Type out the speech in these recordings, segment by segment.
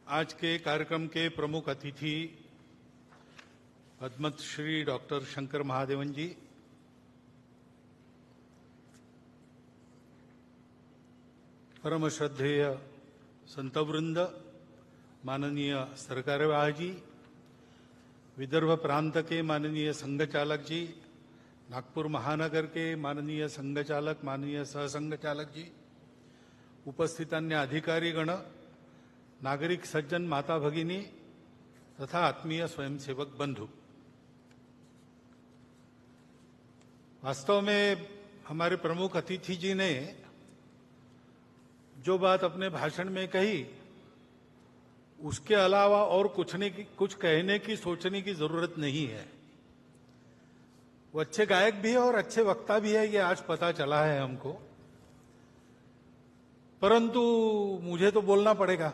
आज के कार्यक्रम के प्रमुख अतिथि पद्मश्री डॉक्टर शंकर महादेवन जी, परम श्रद्धेय संतवृंद, माननीय सरकार्यवाह जी, विदर्भ प्रांत के माननीय संघ चालक जी, नागपुर महानगर के माननीय संघ चालक, माननीय सहसंघ चालक जी, उपस्थित अन्य अधिकारीगण, नागरिक सज्जन, माता भगिनी तथा आत्मीय स्वयंसेवक बंधु, वास्तव में हमारे प्रमुख अतिथि जी ने जो बात अपने भाषण में कही, उसके अलावा और कुछ कहने की, सोचने की जरूरत नहीं है। वो अच्छे गायक भी है और अच्छे वक्ता भी है, ये आज पता चला है हमको। परंतु मुझे तो बोलना पड़ेगा।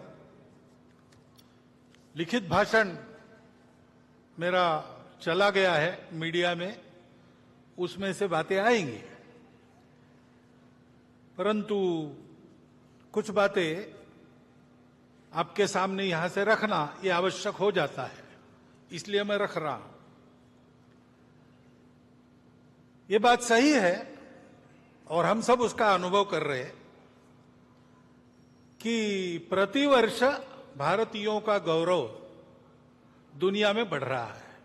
लिखित भाषण मेरा चला गया है मीडिया में, उसमें से बातें आएंगी, परंतु कुछ बातें आपके सामने यहां से रखना ये आवश्यक हो जाता है, इसलिए मैं रख रहा हूं। ये बात सही है और हम सब उसका अनुभव कर रहे हैं कि प्रतिवर्ष भारतीयों का गौरव दुनिया में बढ़ रहा है।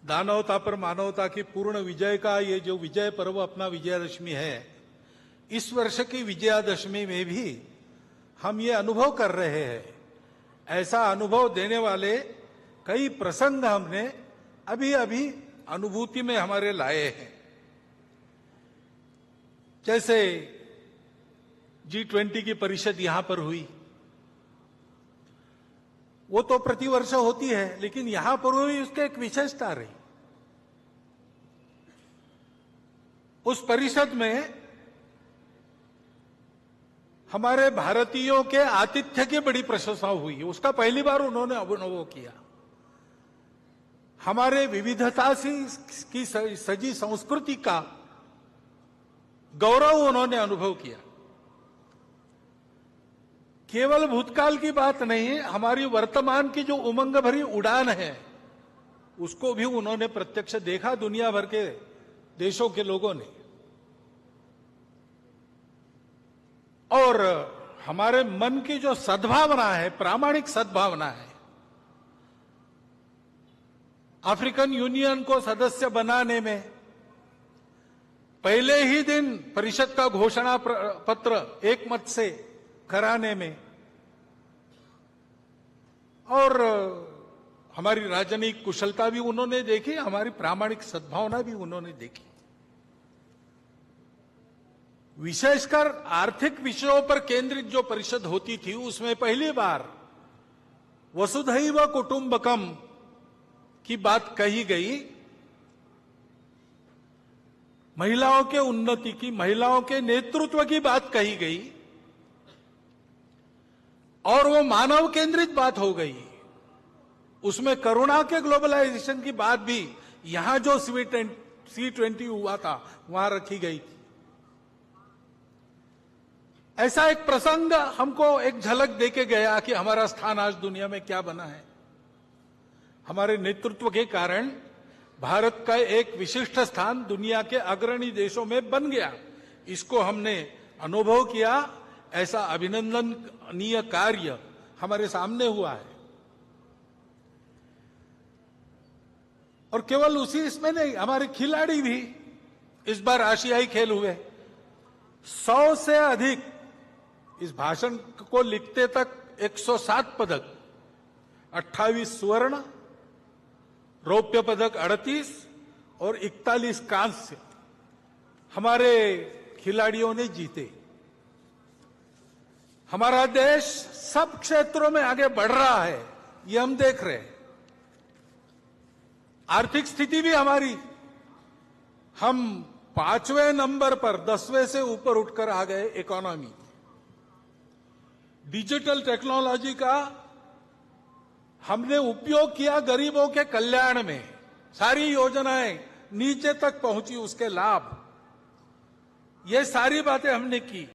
दानवता पर मानवता की पूर्ण विजय का ये जो विजय पर्व अपना विजयादशमी है, इस वर्ष की विजयादशमी में भी हम ये अनुभव कर रहे हैं। ऐसा अनुभव देने वाले कई प्रसंग हमने अभी अभी अनुभूति में हमारे लाए हैं। जैसे G20 की परिषद यहां पर हुई, वो तो प्रतिवर्ष होती है, लेकिन यहां पर हुई उसके एक विशेषता रही। उस परिषद में हमारे भारतीयों के आतिथ्य की बड़ी प्रशंसा हुई, उसका पहली बार उन्होंने अनुभव किया। हमारे विविधता की सजी संस्कृति का गौरव उन्होंने अनुभव किया। केवल भूतकाल की बात नहीं, हमारी वर्तमान की जो उमंग भरी उड़ान है, उसको भी उन्होंने प्रत्यक्ष देखा, दुनिया भर के देशों के लोगों ने। और हमारे मन की जो सद्भावना है, प्रामाणिक सद्भावना है, अफ्रीकन यूनियन को सदस्य बनाने में पहले ही दिन परिषद का घोषणा पत्र एक मत से कराने में, और हमारी राजनीतिक कुशलता भी उन्होंने देखी, हमारी प्रामाणिक सद्भावना भी उन्होंने देखी। विशेषकर आर्थिक विषयों पर केंद्रित जो परिषद होती थी, उसमें पहली बार वसुधैव कुटुंबकम की बात कही गई। महिलाओं के उन्नति की, महिलाओं के नेतृत्व की बात कही गई, और वो मानव केंद्रित बात हो गई। उसमें करुणा के ग्लोबलाइजेशन की बात भी यहां जो C20 हुआ था वहां रखी गई थी। ऐसा एक प्रसंग हमको एक झलक देके गया कि हमारा स्थान आज दुनिया में क्या बना है। हमारे नेतृत्व के कारण भारत का एक विशिष्ट स्थान दुनिया के अग्रणी देशों में बन गया। इसको हमने अनुभव किया। ऐसा अभिनंदनीय कार्य हमारे सामने हुआ है। और केवल उसी इसमें नहीं, हमारे खिलाड़ी भी इस बार आशियाई खेल हुए। 100 से अधिक, इस भाषण को लिखते तक 107 पदक, 28 स्वर्ण, रौप्य पदक 38 और 41 कांस्य हमारे खिलाड़ियों ने जीते। हमारा देश सब क्षेत्रों में आगे बढ़ रहा है, ये हम देख रहे हैं। आर्थिक स्थिति भी हमारी, हम 5वें नंबर पर 10वें से ऊपर उठकर आ गए इकोनॉमी। डिजिटल टेक्नोलॉजी का हमने उपयोग किया गरीबों के कल्याण में, सारी योजनाएं नीचे तक पहुंची, उसके लाभ, ये सारी बातें हमने की।